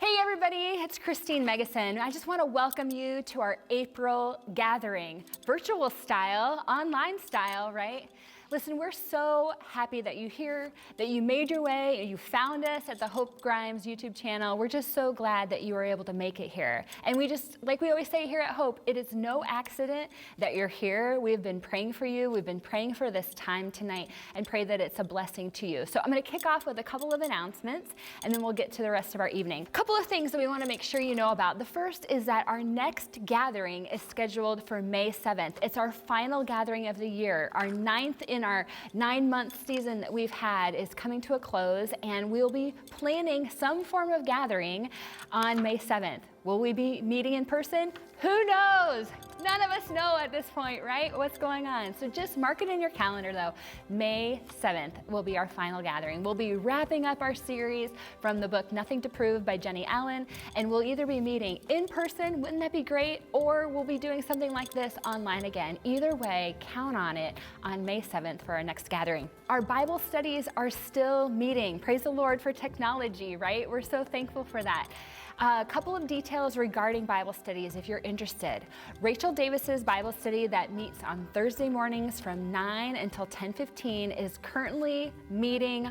Hey everybody, it's Christine Megason. I just want to welcome you to our April gathering. Virtual style, online style, right? Listen, we're so happy that you're here, that you made your way, and you found us at the Hope Grimes YouTube channel. We're just so glad that you were able to make it here. And we just, like we always say here at Hope, it is no accident that you're here. We've been praying for you. We've been praying for this time tonight and pray that it's a blessing to you. So I'm going to kick off with a couple of announcements, and then we'll get to the rest of our evening. A couple of things that we want to make sure you know about. The first is that our next gathering is scheduled for May 7th. It's our final gathering of the year. Our 9th in our 9-month season that we've had is coming to a close, and we'll be planning some form of gathering on May 7th. Will we be meeting in person? Who knows? None of us know at this point, right? What's going on? So just mark it in your calendar though. May 7th will be our final gathering. We'll be wrapping up our series from the book Nothing to Prove by Jenny Allen, and we'll either be meeting in person, wouldn't that be great? Or we'll be doing something like this online again. Either way, count on it on May 7th for our next gathering. Our Bible studies are still meeting. Praise the Lord for technology, right? We're so thankful for that. A couple of details regarding Bible studies if you're interested. Rachel Davis's Bible study that meets on Thursday mornings from 9 until 10:15 is currently meeting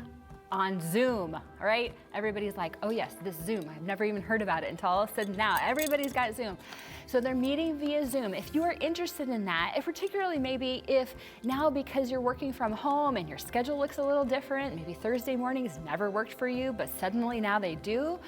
on Zoom, all right? Everybody's like, oh yes, this Zoom. I've never even heard about it until all of a sudden now everybody's got Zoom. So they're meeting via Zoom. If you are interested in that, if particularly maybe if now because you're working from home and your schedule looks a little different, maybe Thursday mornings never worked for you, but suddenly now they do,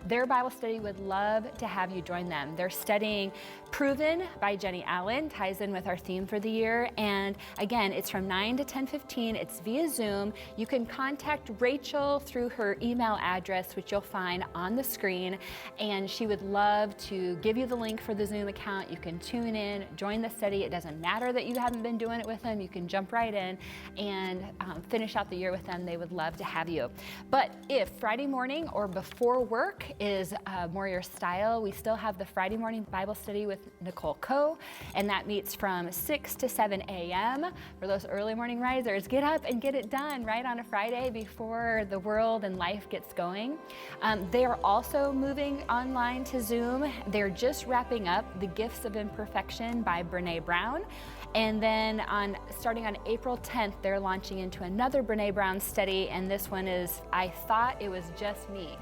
their Bible study would love to have you join them. They're studying Proven by Jenny Allen, ties in with our theme for the year. And again, it's from 9 to 10:15. It's via Zoom. You can contact Rachel through her email address, which you'll find on the screen. And she would love to give you the link for the Zoom account. You can tune in, join the study. It doesn't matter that you haven't been doing it with them. You can jump right in and finish out the year with them. They would love to have you. But if Friday morning or before work is more your style, we still have the Friday morning Bible study with Nicole Coe, and that meets from 6 to 7 a.m. For those early morning risers, get up and get it done right on a Friday before the world and life gets going. They are also moving online to Zoom. They're just wrapping up The Gifts of Imperfection by Brene Brown. And then starting on April 10th, they're launching into another Brene Brown study, and this one is I Thought It Was Just Me.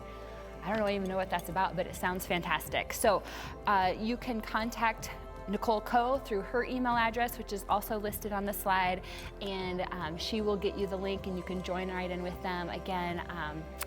I don't even know what that's about, but it sounds fantastic. So you can contact Nicole Coe through her email address, which is also listed on the slide, and she will get you the link and you can join right in with them. Again,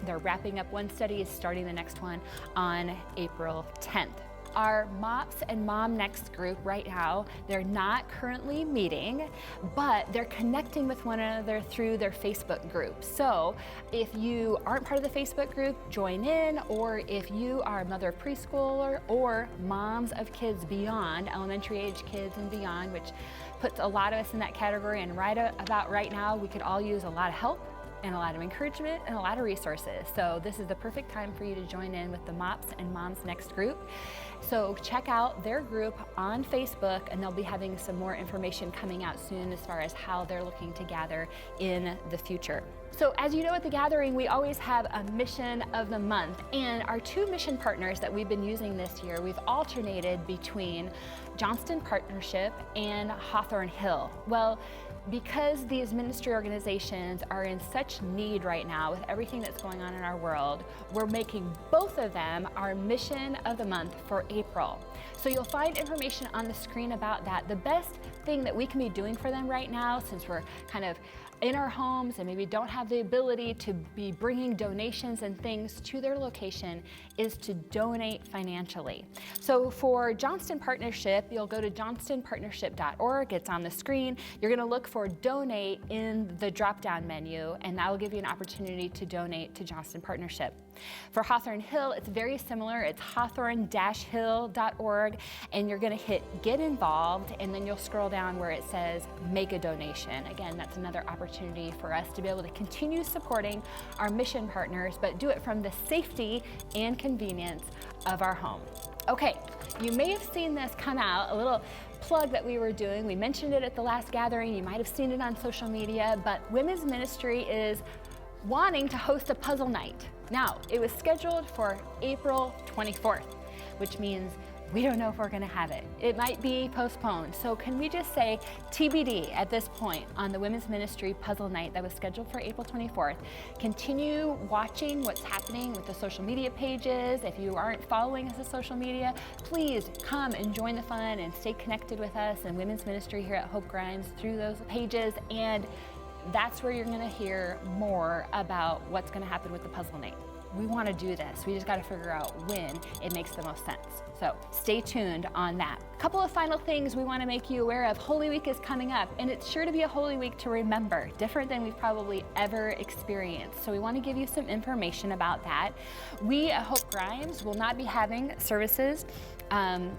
they're wrapping up one study, is starting the next one on April 10th. Our MOPS and Mom Next group right now, they're not currently meeting, but they're connecting with one another through their Facebook group. So if you aren't part of the Facebook group, join in, or if you are a mother of preschooler or moms of kids beyond, elementary age kids and beyond, which puts a lot of us in that category, and about right now, we could all use a lot of help and a lot of encouragement and a lot of resources. So this is the perfect time for you to join in with the MOPS and Moms Next group. So check out their group on Facebook, and they'll be having some more information coming out soon as far as how they're looking to gather in the future. So as you know, at the gathering, we always have a mission of the month, and our two mission partners that we've been using this year, we've alternated between Johnston Partnership and Hawthorne Hill. Well, because these ministry organizations are in such need right now with everything that's going on in our world, we're making both of them our mission of the month for April. So you'll find information on the screen about that. The best thing that we can be doing for them right now, since we're kind of in our homes and maybe don't have the ability to be bringing donations and things to their location, is to donate financially. So for Johnston Partnership, you'll go to johnstonpartnership.org. It's on the screen. You're going to look for donate in the drop-down menu, and that will give you an opportunity to donate to Johnston Partnership. For Hawthorne Hill, it's very similar. It's hawthorne-hill.org, and you're going to hit Get Involved, and then you'll scroll down where it says Make a Donation. Again, that's another opportunity for us to be able to continue supporting our mission partners, but do it from the safety and convenience of our home. Okay, you may have seen this come out, a little plug that we were doing. We mentioned it at the last gathering. You might have seen it on social media, but women's ministry is wanting to host a puzzle night. Now, it was scheduled for April 24th, which means we don't know if we're gonna have it. It might be postponed. So can we just say TBD at this point on the Women's Ministry Puzzle Night that was scheduled for April 24th. Continue watching what's happening with the social media pages. If you aren't following us on social media, please come and join the fun and stay connected with us and Women's Ministry here at Hope Grimes through those pages. And that's where you're gonna hear more about what's gonna happen with the Puzzle Night. We want to do this. We just got to figure out when it makes the most sense. So stay tuned on that. A couple of final things we want to make you aware of. Holy Week is coming up, and it's sure to be a Holy Week to remember, different than we've probably ever experienced. So we want to give you some information about that. We at Hope Grimes will not be having services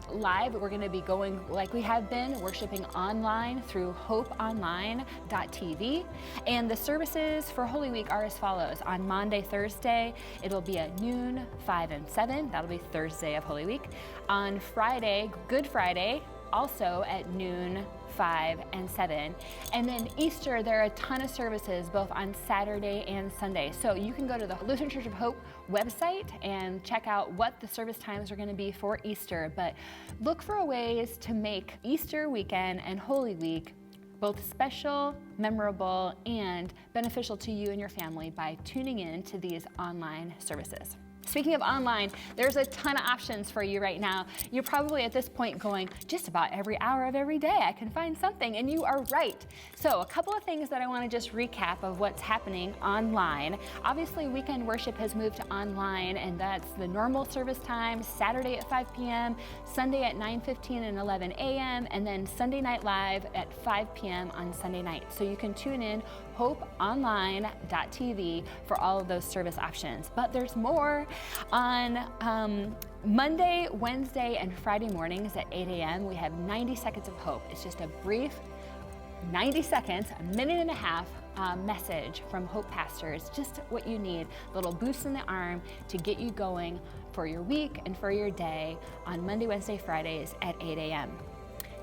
live. We're going to be going like we have been, worshiping online through hopeonline.tv. And the services for Holy Week are as follows. On Monday, Thursday, it'll be at noon, 5 and 7. That'll be Thursday of Holy Week. On Friday, Good Friday, also at noon, 5 and 7. And then Easter, there are a ton of services both on Saturday and Sunday. So you can go to the Lutheran Church of Hope website and check out what the service times are going to be for Easter. But look for ways to make Easter weekend and Holy Week both special, memorable, and beneficial to you and your family by tuning in to these online services. Speaking of online, there's a ton of options for you right now. You're probably at this point going, just about every hour of every day I can find something, and you are right. So a couple of things that I want to just recap of what's happening online. Obviously, weekend worship has moved to online, and that's the normal service time, Saturday at 5 p.m., Sunday at 9:15 and 11 a.m., and then Sunday Night Live at 5 p.m. on Sunday night. So you can tune in hopeonline.tv for all of those service options. But there's more. On Monday, Wednesday, and Friday mornings at 8 a.m., we have 90 Seconds of Hope. It's just a brief 90 seconds, a minute and a half message from Hope pastors, just what you need, a little boost in the arm to get you going for your week and for your day on Monday, Wednesday, Fridays at 8 a.m.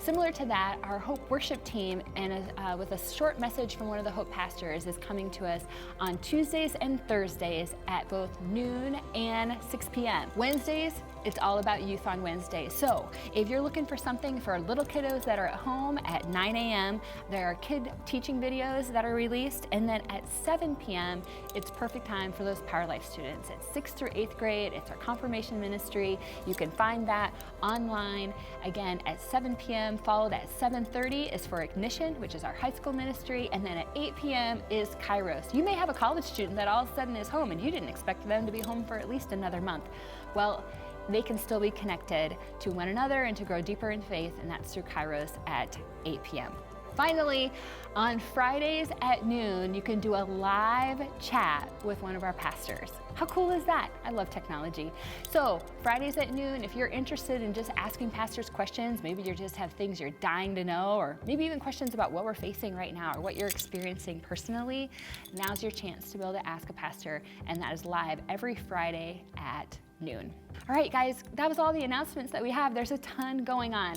Similar to that, our Hope worship team and with a short message from one of the Hope pastors is coming to us on Tuesdays and Thursdays at both noon and 6 p.m. Wednesdays, it's all about youth on Wednesdays. So if you're looking for something for little kiddos that are at home at 9 a.m., there are kid teaching videos that are released. And then at 7 p.m., it's perfect time for those Power Life students. At 6th through 8th grade, it's our confirmation ministry. You can find that online again at 7 p.m. Followed at 7:30 is for Ignition, which is our high school ministry. And then at 8 p.m. is Kairos. You may have a college student that all of a sudden is home and you didn't expect them to be home for at least another month. Well, they can still be connected to one another and to grow deeper in faith, and that's through Kairos at 8 p.m. Finally, on Fridays at noon, you can do a live chat with one of our pastors. How cool is that? I love technology. So Fridays at noon, if you're interested in just asking pastors questions, maybe you just have things you're dying to know, or maybe even questions about what we're facing right now or what you're experiencing personally, now's your chance to be able to ask a pastor, and that is live every Friday at noon. All right, guys, that was all the announcements that we have. There's a ton going on.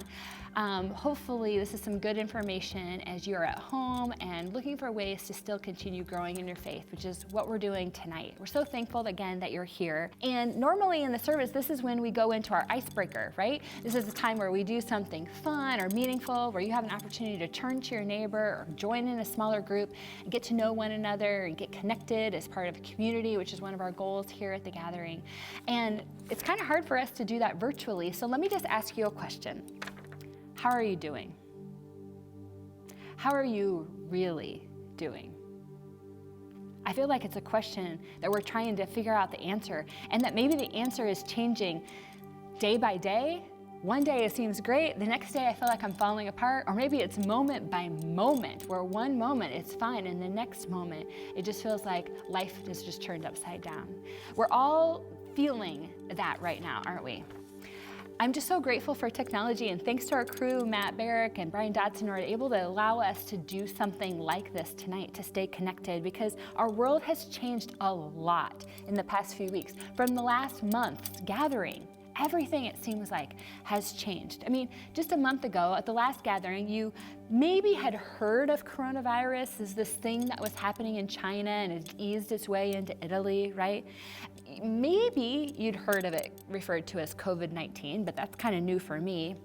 Hopefully this is some good information as you're at home and looking for ways to still continue growing in your faith, which is what we're doing tonight. We're so thankful again that you're here. And normally in the service, this is when we go into our icebreaker, right? This is a time where we do something fun or meaningful, where you have an opportunity to turn to your neighbor or join in a smaller group and get to know one another and get connected as part of a community, which is one of our goals here at the gathering. And it's kind of hard for us to do that virtually. So let me just ask you a question. How are you doing? How are you really doing? I feel like it's a question that we're trying to figure out the answer, and that maybe the answer is changing day by day. One day it seems great, the next day I feel like I'm falling apart, or maybe it's moment by moment, where one moment it's fine, and the next moment it just feels like life is just turned upside down. We're all feeling that right now, aren't we? I'm just so grateful for technology, and thanks to our crew, Matt Barrick and Brian Dodson, who are able to allow us to do something like this tonight to stay connected, because our world has changed a lot in the past few weeks. From the last month's gathering Everything, it seems like, has changed. I mean, just a month ago at the last gathering, you maybe had heard of coronavirus as this thing that was happening in China and has eased its way into Italy, right? Maybe you'd heard of it referred to as COVID-19, but that's kind of new for me.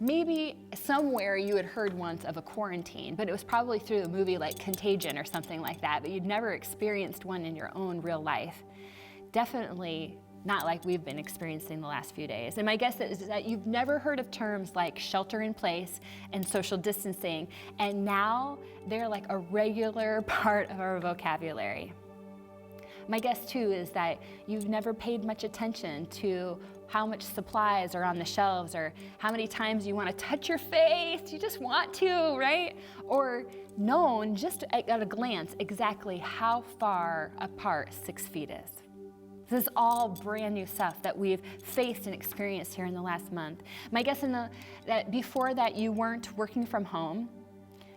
Maybe somewhere you had heard once of a quarantine, but it was probably through a movie like Contagion or something like that, but you'd never experienced one in your own real life. Definitely not like we've been experiencing the last few days. And my guess is that you've never heard of terms like shelter in place and social distancing, and now they're like a regular part of our vocabulary. My guess too is that you've never paid much attention to how much supplies are on the shelves or how many times you want to touch your face. You just want to, right? Or known just at a glance exactly how far apart 6 feet is. This is all brand new stuff that we've faced and experienced here in the last month. My guess that before that you weren't working from home.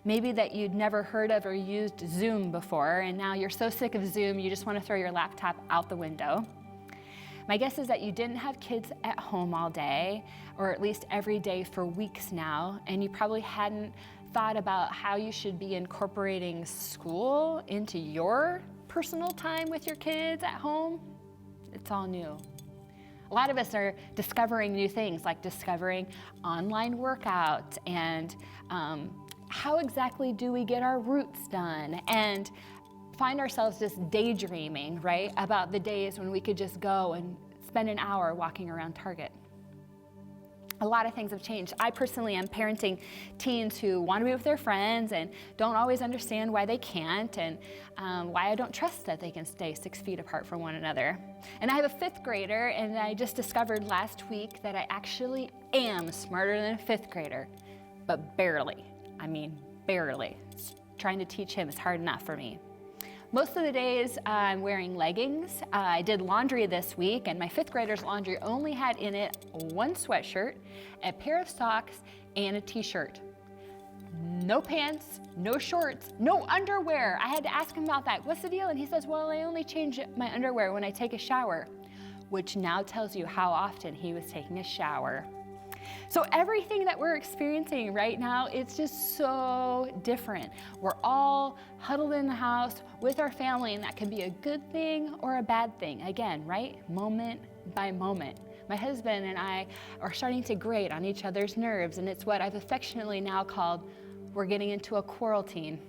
Maybe that you'd never heard of or used Zoom before, and now you're so sick of Zoom you just want to throw your laptop out the window. My guess is that you didn't have kids at home all day, or at least every day for weeks now, and you probably hadn't thought about how you should be incorporating school into your personal time with your kids at home. It's all new. A lot of us are discovering new things, like discovering online workouts and how exactly do we get our roots done, and find ourselves just daydreaming, right, about the days when we could just go and spend an hour walking around Target. A lot of things have changed. I personally am parenting teens who want to be with their friends and don't always understand why they can't, and why I don't trust that they can stay 6 feet apart from one another. And I have a 5th grader, and I just discovered last week that I actually am smarter than a 5th grader, but barely. I mean, barely. Trying to teach him is hard enough for me. Most of the days I'm wearing leggings. I did laundry this week, and my 5th grader's laundry only had in it one sweatshirt, a pair of socks, and a t-shirt. No pants, no shorts, no underwear. I had to ask him about that. What's the deal? And he says, well, I only change my underwear when I take a shower, which now tells you how often he was taking a shower. So everything that we're experiencing right now, it's just so different. We're all huddled in the house with our family, and that can be a good thing or a bad thing. Again, right? Moment by moment. My husband and I are starting to grate on each other's nerves, and it's what I've affectionately now called, we're getting into a quarantine.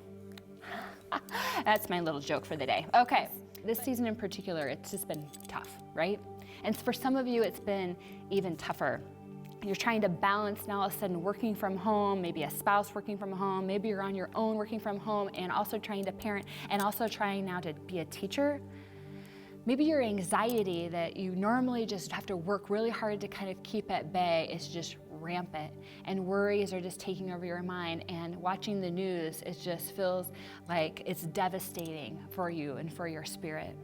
That's my little joke for the day. Okay, this season in particular, it's just been tough, right? And for some of you, it's been even tougher. You're trying to balance now all of a sudden working from home, maybe a spouse working from home, maybe you're on your own working from home and also trying to parent and also trying now to be a teacher. Maybe your anxiety that you normally just have to work really hard to kind of keep at bay is just rampant, and worries are just taking over your mind, and watching the news, it just feels like it's devastating for you and for your spirit.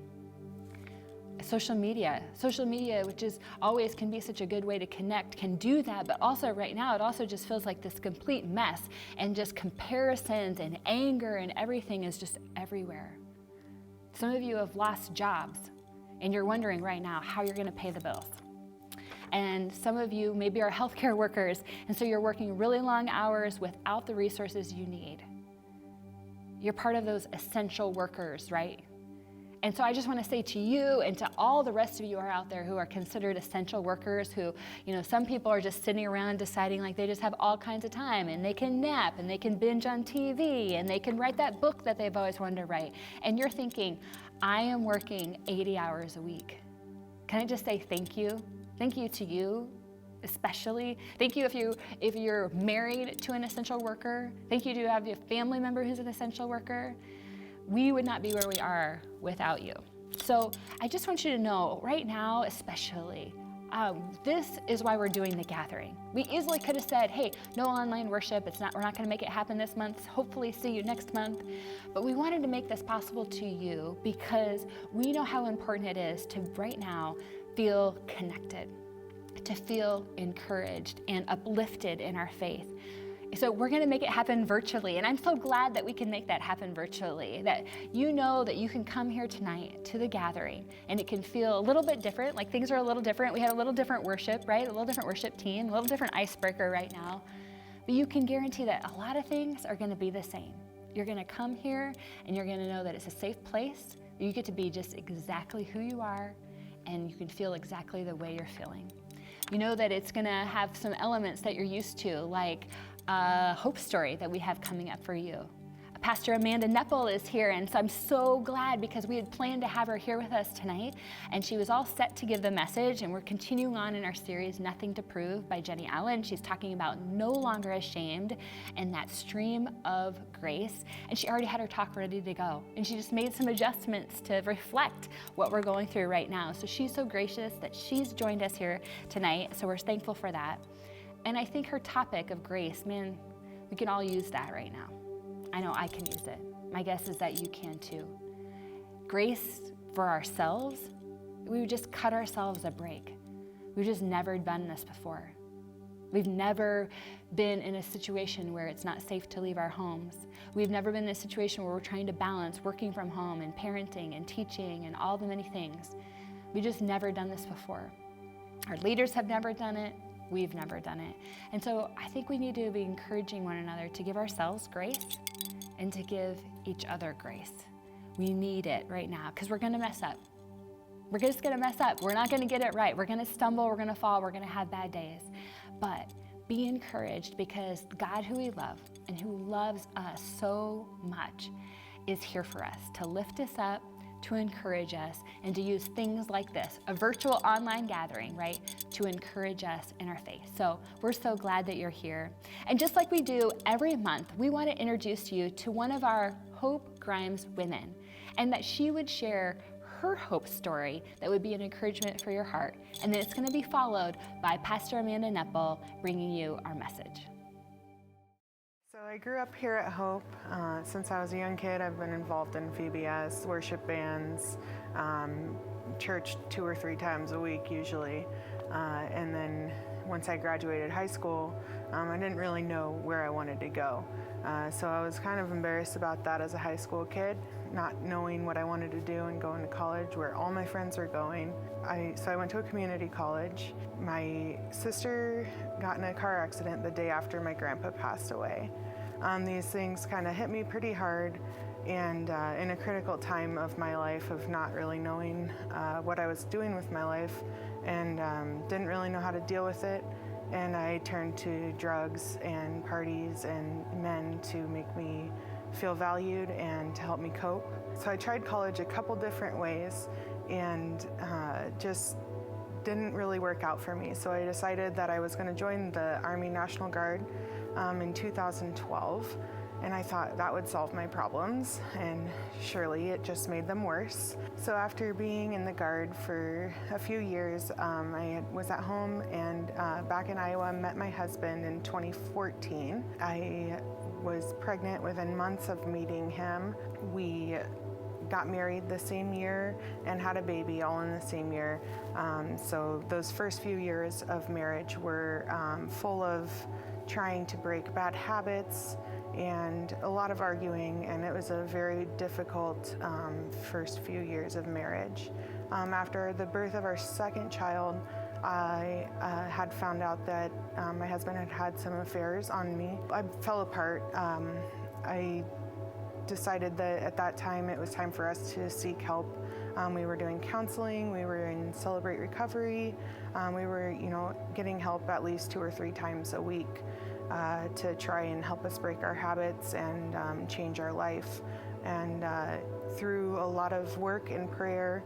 Social media, which is always can be such a good way to connect, can do that, but also right now it also just feels like this complete mess, and just comparisons and anger and everything is just everywhere. Some of you have lost jobs and you're wondering right now how you're going to pay the bills. And some of you maybe are healthcare workers, and so you're working really long hours without the resources you need. You're part of those essential workers, right? And so I just want to say to you and to all the rest of you who are out there who are considered essential workers, who, some people are just sitting around deciding like they just have all kinds of time, and they can nap, and they can binge on TV, and they can write that book that they've always wanted to write. And you're thinking, I am working 80 hours a week. Can I just say thank you? Thank you to you, especially. Thank you if you're married to an essential worker. Thank you to have a family member who's an essential worker. We would not be where we are without you. So I just want you to know right now, especially, this is why we're doing the gathering. We easily could have said, hey, no online worship. We're not going to make it happen this month. Hopefully see you next month. But we wanted to make this possible to you because we know how important it is to right now feel connected, to feel encouraged and uplifted in our faith. So we're going to make it happen virtually. And I'm so glad that we can make that happen virtually, that you know that you can come here tonight to the gathering and it can feel a little bit different, like things are a little different. We had a little different worship, right? A little different worship team, a little different Icebreaker right now. But you can guarantee that a lot of things are going to be the same. You're going to come here and you're going to know that it's a safe place. You get to be just exactly who you are and you can feel exactly the way you're feeling. You know that it's going to have some elements that you're used to, like a hope story that we have coming up for you. Pastor Amanda Neppl is here, and so I'm so glad because we had planned to have her here with us tonight, and she was all set to give the message, and we're continuing on in our series, Nothing to Prove by Jenny Allen. She's talking about no longer ashamed and that stream of grace, and she already had her talk ready to go, and she just made some adjustments to reflect what we're going through right now. So she's so gracious that she's joined us here tonight, so we're thankful for that. And I think her topic of grace, man, we can all use that right now. I know I can use it. My guess is that you can too. Grace for ourselves, we would just cut ourselves a break. We've just never done this before. We've never been in a situation where it's not safe to leave our homes. We've never been in a situation where we're trying to balance working from home and parenting and teaching and all the many things. We've just never done this before. Our leaders have never done it. We've never done it. And so I think we need to be encouraging one another to give ourselves grace and to give each other grace. We need it right now because we're going to mess up. We're just going to mess up. We're not going to get it right. We're going to stumble. We're going to fall. We're going to have bad days. But be encouraged because God, who we love and who loves us so much, is here for us to lift us up, to encourage us, and to use things like this, a virtual online gathering, right, to encourage us in our faith. So we're so glad that you're here. And just like we do every month, we want to introduce you to one of our Hope Grimes women, and that she would share her hope story that would be an encouragement for your heart. And then it's going to be followed by Pastor Amanda Neppl bringing you our message. So I grew up here at Hope. Since I was a young kid, I've been involved in VBS, worship bands, church 2 or 3 times a week usually. And then once I graduated high school, I didn't really know where I wanted to go. So I was kind of embarrassed about that as a high school kid, not knowing what I wanted to do and going to college where all my friends were going. So I went to a community college. My sister got in a car accident the day after my grandpa passed away. These things kind of hit me pretty hard, and in a critical time of my life of not really knowing what I was doing with my life, and didn't really know how to deal with it. And I turned to drugs and parties and men to make me feel valued and to help me cope. So I tried college a couple different ways and just didn't really work out for me. So I decided that I was going to join the Army National Guard in 2012. And I thought that would solve my problems, and surely it just made them worse. So after being in the Guard for a few years, I was at home and back in Iowa, met my husband in 2014. I was pregnant within months of meeting him. We got married the same year and had a baby all in the same year. So those first few years of marriage were full of trying to break bad habits and a lot of arguing, and it was a very difficult first few years of marriage. After the birth of our second child, I had found out that my husband had had some affairs on me. I fell apart. I decided that at that time it was time for us to seek help. We were doing counseling, we were in Celebrate Recovery, we were, getting help at least 2 or 3 times a week to try and help us break our habits and change our life. And through a lot of work and prayer,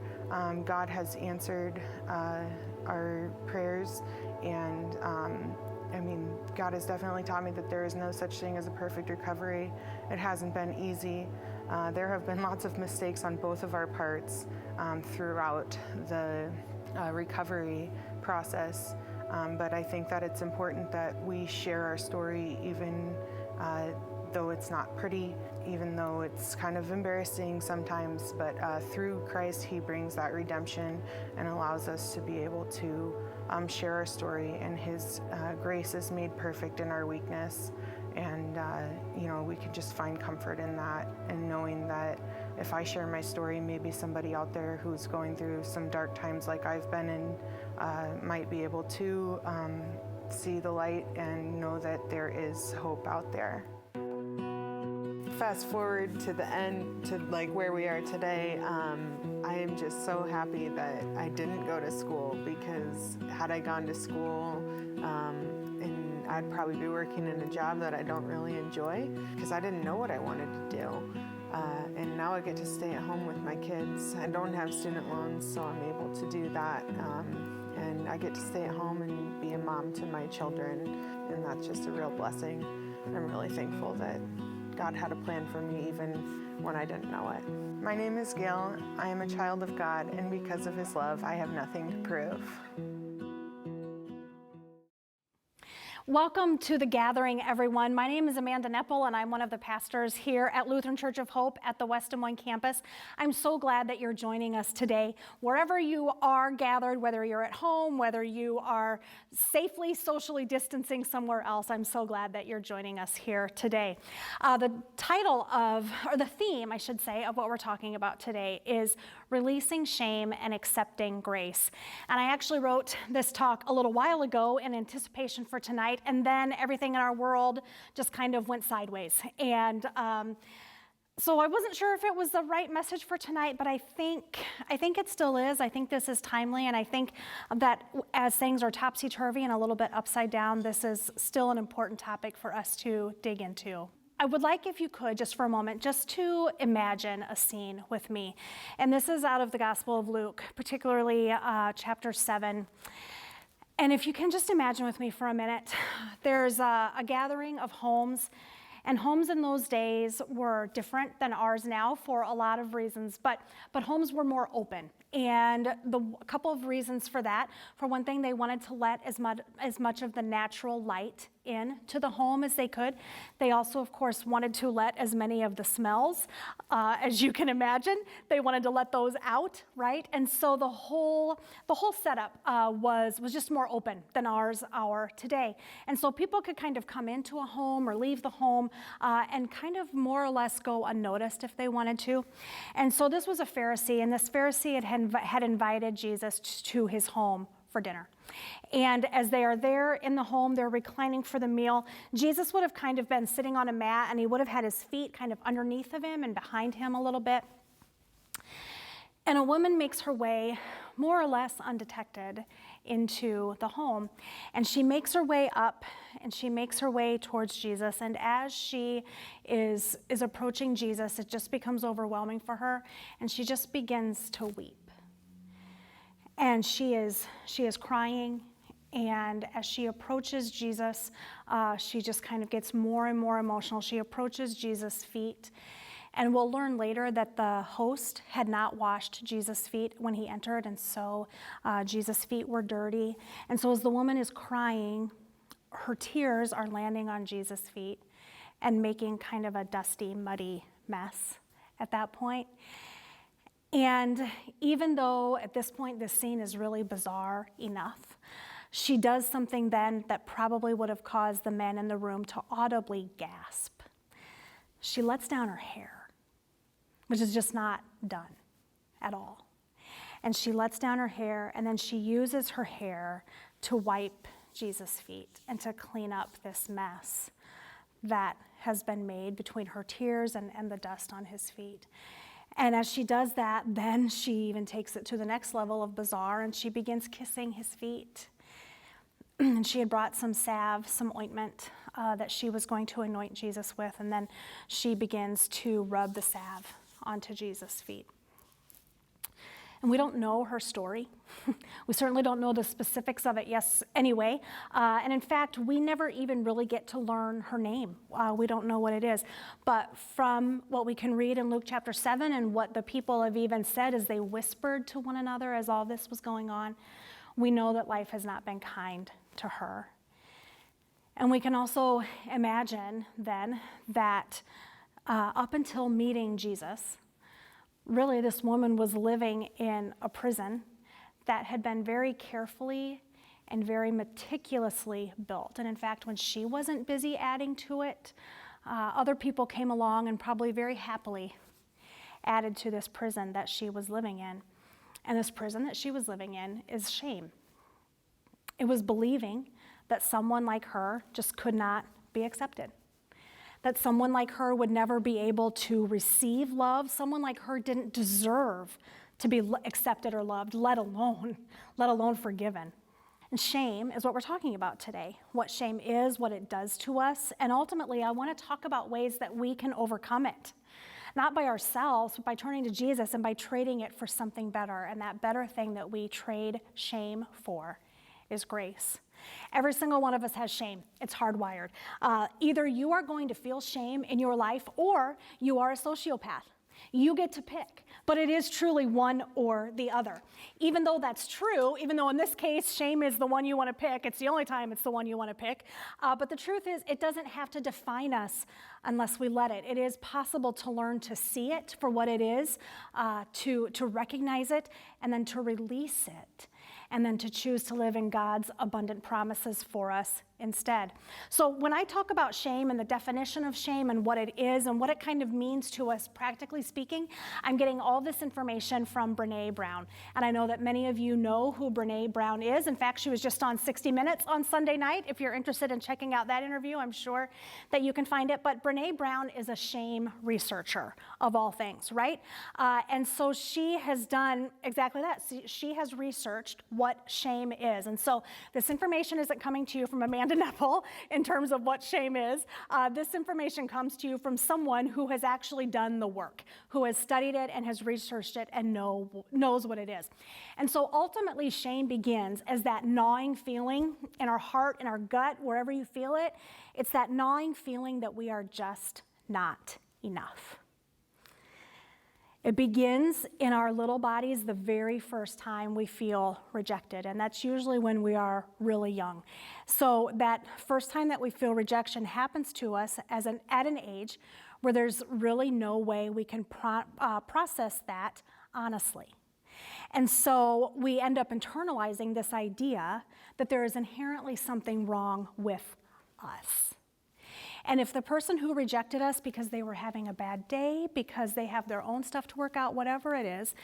God has answered our prayers, and God has definitely taught me that there is no such thing as a perfect recovery. It hasn't been easy. There have been lots of mistakes on both of our parts throughout the recovery process. But I think that it's important that we share our story, even though it's not pretty, even though it's kind of embarrassing sometimes. But through Christ, He brings that redemption and allows us to be able to share our story, and His grace is made perfect in our weakness. And, we can just find comfort in that, and knowing that if I share my story, maybe somebody out there who's going through some dark times like I've been in might be able to see the light and know that there is hope out there. Fast forward to the end, to like where we are today, I am just so happy that I didn't go to school, because had I gone to school, and I'd probably be working in a job that I don't really enjoy, because I didn't know what I wanted to do. And now I get to stay at home with my kids. I don't have student loans, so I'm able to do that. And I get to stay at home and be a mom to my children, and that's just a real blessing. I'm really thankful that God had a plan for me even when I didn't know it. My name is Gail. I am a child of God, and because of His love, I have nothing to prove. Welcome to the gathering, everyone. My name is Amanda Neppl, and I'm one of the pastors here at Lutheran Church of Hope at the West Des Moines campus. I'm so glad that you're joining us today. Wherever you are gathered, whether you're at home, whether you are safely socially distancing somewhere else, I'm so glad that you're joining us here today. The title of, or the theme, I should say, of what we're talking about today is Releasing Shame and Accepting Grace. And I actually wrote this talk a little while ago in anticipation for tonight, and then everything in our world just kind of went sideways. And so I wasn't sure if it was the right message for tonight, but I think it still is. I think this is timely, and I think that as things are topsy-turvy and a little bit upside down, this is still an important topic for us to dig into. I would like, if you could, just for a moment, just to imagine a scene with me. And this is out of the Gospel of Luke, particularly chapter 7. And if you can just imagine with me for a minute, there's a gathering of homes, and homes in those days were different than ours now for a lot of reasons, but homes were more open. And a couple of reasons for that. For one thing, they wanted to let as much of the natural light into the home as they could. They also, of course, wanted to let as many of the smells as you can imagine. They wanted to let those out, right? And so the whole setup was just more open than ours are today. And so people could kind of come into a home or leave the home and kind of more or less go unnoticed if they wanted to. And so this was a Pharisee, and this Pharisee had invited Jesus to his home for dinner. And as they are there in the home, they're reclining for the meal, Jesus would have kind of been sitting on a mat, and he would have had his feet kind of underneath of him and behind him a little bit. And a woman makes her way, more or less undetected, into the home. And she makes her way up, and she makes her way towards Jesus. And as she is approaching Jesus, it just becomes overwhelming for her, and she just begins to weep. And she is crying, and as she approaches Jesus, she just kind of gets more and more emotional. She approaches Jesus' feet, and we'll learn later that the host had not washed Jesus' feet when he entered, and so Jesus' feet were dirty. And so as the woman is crying, her tears are landing on Jesus' feet and making kind of a dusty, muddy mess at that point. And even though at this point this scene is really bizarre enough, she does something then that probably would have caused the men in the room to audibly gasp. She lets down her hair, which is just not done at all. And she lets down her hair, and then she uses her hair to wipe Jesus' feet and to clean up this mess that has been made between her tears and the dust on his feet. And as she does that, then she even takes it to the next level of bizarre, and she begins kissing his feet. And she had brought some salve, some ointment that she was going to anoint Jesus with, and then she begins to rub the salve onto Jesus' feet. And we don't know her story. We certainly don't know the specifics of it, anyway. And in fact, we never even really get to learn her name. We don't know what it is. But from what we can read in Luke chapter 7 and what the people have even said as they whispered to one another as all this was going on, we know that life has not been kind to her. And we can also imagine then that up until meeting Jesus, really, this woman was living in a prison that had been very carefully and very meticulously built. And in fact, when she wasn't busy adding to it, other people came along and probably very happily added to this prison that she was living in. And this prison that she was living in is shame. It was believing that someone like her just could not be accepted, that someone like her would never be able to receive love, someone like her didn't deserve to be accepted or loved, let alone forgiven. And shame is what we're talking about today, what shame is, what it does to us, and ultimately I want to talk about ways that we can overcome it. Not by ourselves, but by turning to Jesus and by trading it for something better. And that better thing that we trade shame for is grace. Every single one of us has shame. It's hardwired. Either you are going to feel shame in your life or you are a sociopath. You get to pick, but it is truly one or the other. Even though that's true, even though in this case shame is the one you want to pick, it's the only time it's the one you want to pick, but the truth is it doesn't have to define us unless we let it. It is possible to learn to see it for what it is, to recognize it, and then to release it, and then to choose to live in God's abundant promises for us instead. So when I talk about shame and the definition of shame and what it is and what it kind of means to us, practically speaking, I'm getting all this information from Brené Brown. And I know that many of you know who Brené Brown is. In fact, she was just on 60 Minutes on Sunday night. If you're interested in checking out that interview, I'm sure that you can find it. But Brené Brown is a shame researcher of all things, right? And so she has done exactly that. She has researched what shame is. And so this information isn't coming to you from Amanda Neppl in terms of what shame is. This information comes to you from someone who has actually done the work, who has studied it and has researched it and knows what it is. And so ultimately shame begins as that gnawing feeling in our heart, in our gut, wherever you feel it. It's that gnawing feeling that we are just not enough. It begins in our little bodies the very first time we feel rejected, and that's usually when we are really young. So that first time that we feel rejection happens to us at an age where there's really no way we can process that honestly. And so we end up internalizing this idea that there is inherently something wrong with us. And if the person who rejected us because they were having a bad day, because they have their own stuff to work out, whatever it is,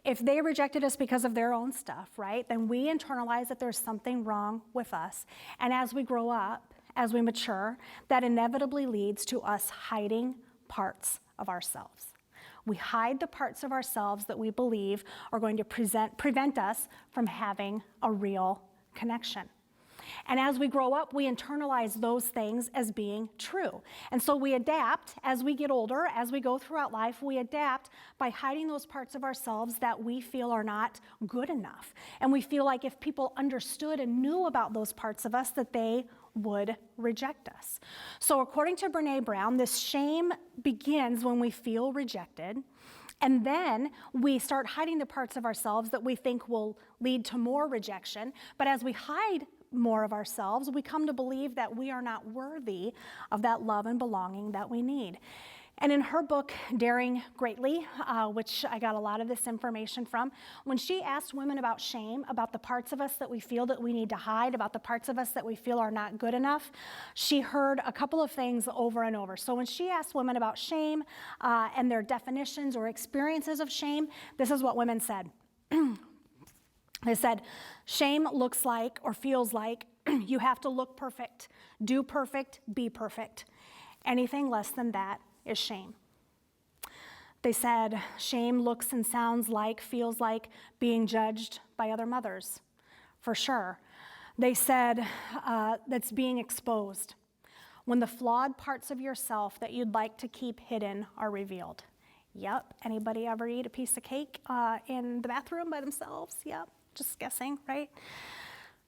if they rejected us because of their own stuff, right, then we internalize that there's something wrong with us. And as we grow up, as we mature, that inevitably leads to us hiding parts of ourselves. We hide the parts of ourselves that we believe are going to prevent us from having a real connection. And as we grow up, we internalize those things as being true. And so we adapt as we get older, as we go throughout life, we adapt by hiding those parts of ourselves that we feel are not good enough. And we feel like if people understood and knew about those parts of us, that they would reject us. So according to Brené Brown, this shame begins when we feel rejected. And then we start hiding the parts of ourselves that we think will lead to more rejection. But as we hide more of ourselves, we come to believe that we are not worthy of that love and belonging that we need. And in her book, Daring Greatly, which I got a lot of this information from, when she asked women about shame, about the parts of us that we feel that we need to hide, about the parts of us that we feel are not good enough, she heard a couple of things over and over. So when she asked women about shame and their definitions or experiences of shame, this is what women said. They said, shame looks like or feels like you have to look perfect, do perfect, be perfect. Anything less than that is shame. They said, shame looks and sounds like, feels like being judged by other mothers, for sure. They said that's being exposed, when the flawed parts of yourself that you'd like to keep hidden are revealed. Yep, anybody ever eat a piece of cake in the bathroom by themselves? Yep, just guessing, right?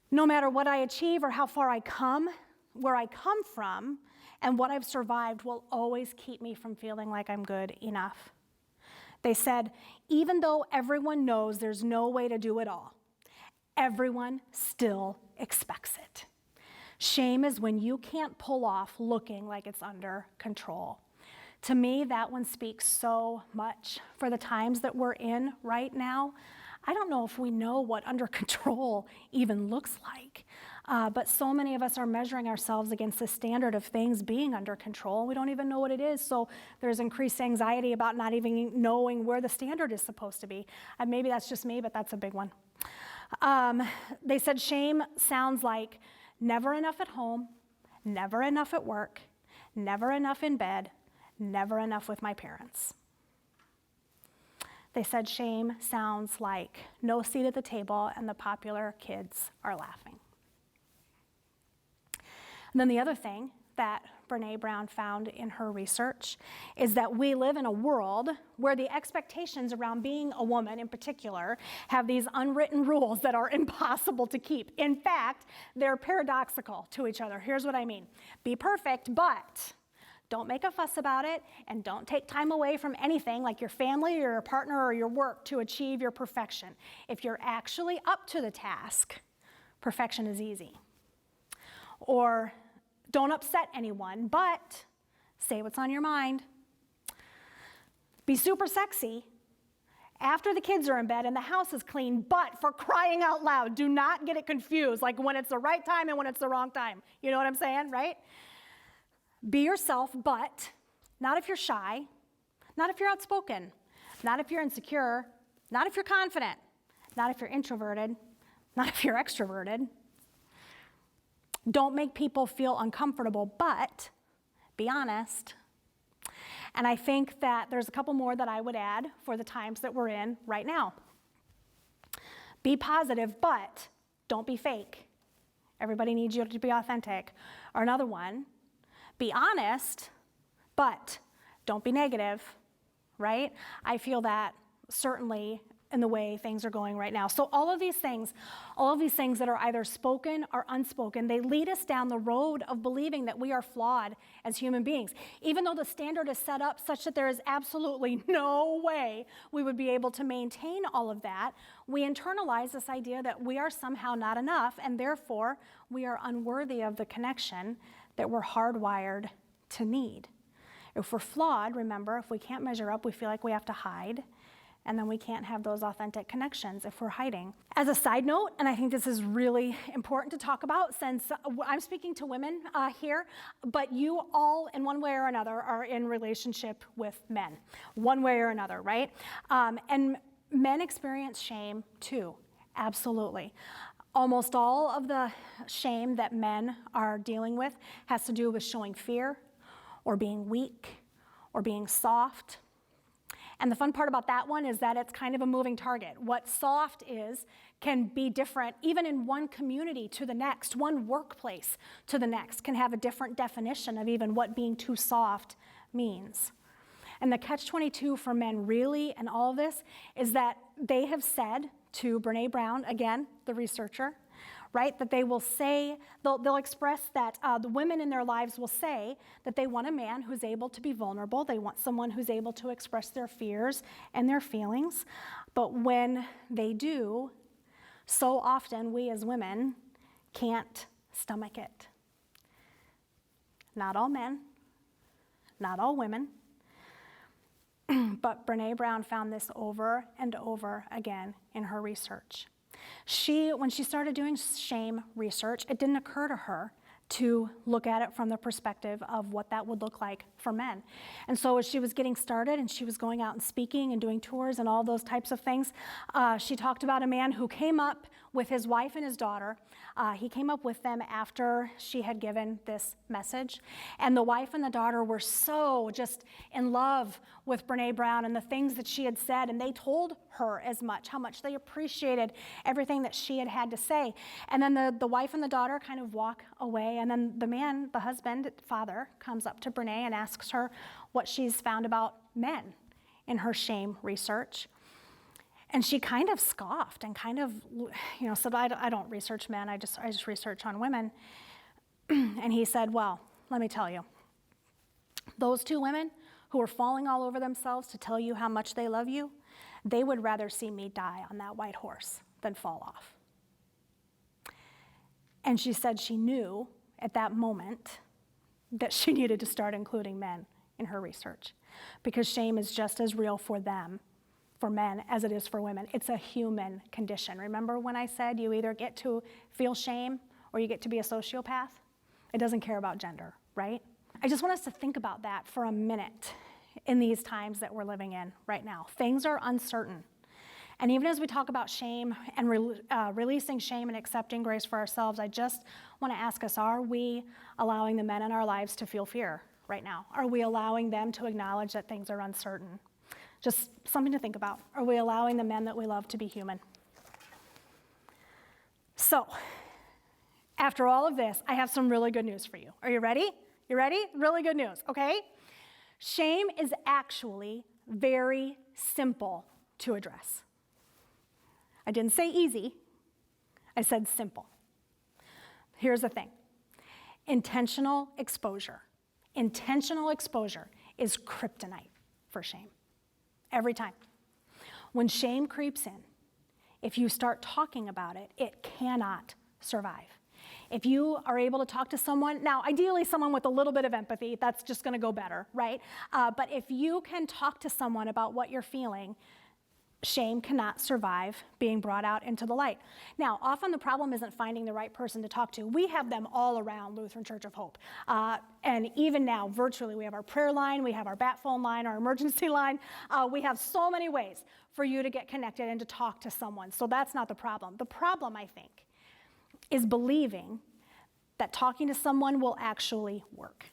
No matter what I achieve or how far I come, where I come from, and what I've survived will always keep me from feeling like I'm good enough. They said, even though everyone knows there's no way to do it all, everyone still expects it. Shame is when you can't pull off looking like it's under control. To me, that one speaks so much for the times that we're in right now. I don't know if we know what under control even looks like. But so many of us are measuring ourselves against the standard of things being under control. We don't even know what it is, so there's increased anxiety about not even knowing where the standard is supposed to be. And maybe that's just me, but that's a big one. They said shame sounds like never enough at home, never enough at work, never enough in bed, never enough with my parents. They said shame sounds like no seat at the table and the popular kids are laughing. And then the other thing that Brene Brown found in her research is that we live in a world where the expectations around being a woman in particular have these unwritten rules that are impossible to keep. In fact, they're paradoxical to each other. Here's what I mean. Be perfect, but don't make a fuss about it, and don't take time away from anything like your family or your partner or your work to achieve your perfection. If you're actually up to the task, perfection is easy. Or don't upset anyone, but say what's on your mind. Be super sexy after the kids are in bed and the house is clean, but for crying out loud, do not get it confused, like when it's the right time and when it's the wrong time. You know what I'm saying, right? Be yourself, but not if you're shy, not if you're outspoken, not if you're insecure, not if you're confident, not if you're introverted, not if you're extroverted. Don't make people feel uncomfortable, but be honest. And I think that there's a couple more that I would add for the times that we're in right now. Be positive, but don't be fake. Everybody needs you to be authentic. Or another one, be honest, but don't be negative, right? I feel that certainly in the way things are going right now. So all of these things that are either spoken or unspoken, they lead us down the road of believing that we are flawed as human beings. Even though the standard is set up such that there is absolutely no way we would be able to maintain all of that, we internalize this idea that we are somehow not enough, and therefore we are unworthy of the connection that we're hardwired to need. If we're flawed, remember, if we can't measure up, we feel like we have to hide. And then we can't have those authentic connections if we're hiding. As a side note, and I think this is really important to talk about since I'm speaking to women here, but you all in one way or another are in relationship with men, one way or another, right? And men experience shame too, absolutely. Almost all of the shame that men are dealing with has to do with showing fear or being weak or being soft. And the fun part about that one is that it's kind of a moving target. What soft is can be different even in one community to the next, one workplace to the next can have a different definition of even what being too soft means. And the catch-22 for men really in all of this is that they have said to Brene Brown, again, the researcher, right, that they will say, they'll express that the women in their lives will say that they want a man who's able to be vulnerable. They want someone who's able to express their fears and their feelings. But when they do, so often we as women can't stomach it. Not all men, not all women, but Brene Brown found this over and over again in her research. When she started doing shame research, it didn't occur to her to look at it from the perspective of what that would look like for men. And so as she was getting started and she was going out and speaking and doing tours and all those types of things, she talked about a man who came up with his wife and his daughter. He came up with them after she had given this message. And the wife and the daughter were so just in love with Brene Brown and the things that she had said, and they told her as much, how much they appreciated everything that she had had to say. And then the wife and the daughter kind of walk away, and then the man, the husband, father, comes up to Brene and asks her what she's found about men in her shame research. And she kind of scoffed and kind of, said, I don't research men, I just research on women. And he said, well, let me tell you, those two women who are falling all over themselves to tell you how much they love you, they would rather see me die on that white horse than fall off. And she said she knew at that moment that she needed to start including men in her research because shame is just as real for them, for men as it is for women. It's a human condition. Remember when I said you either get to feel shame or you get to be a sociopath? It doesn't care about gender, right? I just want us to think about that for a minute in these times that we're living in right now. Things are uncertain. And even as we talk about shame and releasing shame and accepting grace for ourselves, I just want to ask us, are we allowing the men in our lives to feel fear right now? Are we allowing them to acknowledge that things are uncertain? Just something to think about. Are we allowing the men that we love to be human? So, after all of this, I have some really good news for you. Are you ready? You ready? Really good news, okay? Shame is actually very simple to address. I didn't say easy, I said simple. Here's the thing. Intentional exposure. Intentional exposure is kryptonite for shame. Every time. When shame creeps in, if you start talking about it, it cannot survive. If you are able to talk to someone, now ideally someone with a little bit of empathy, that's just gonna go better, right? But if you can talk to someone about what you're feeling, shame cannot survive being brought out into the light. Now, often the problem isn't finding the right person to talk to. We have them all around Lutheran Church of Hope. And even now, virtually, we have our prayer line, we have our bat phone line, our emergency line. We have so many ways for you to get connected and to talk to someone. So that's not the problem. The problem, I think, is believing that talking to someone will actually work.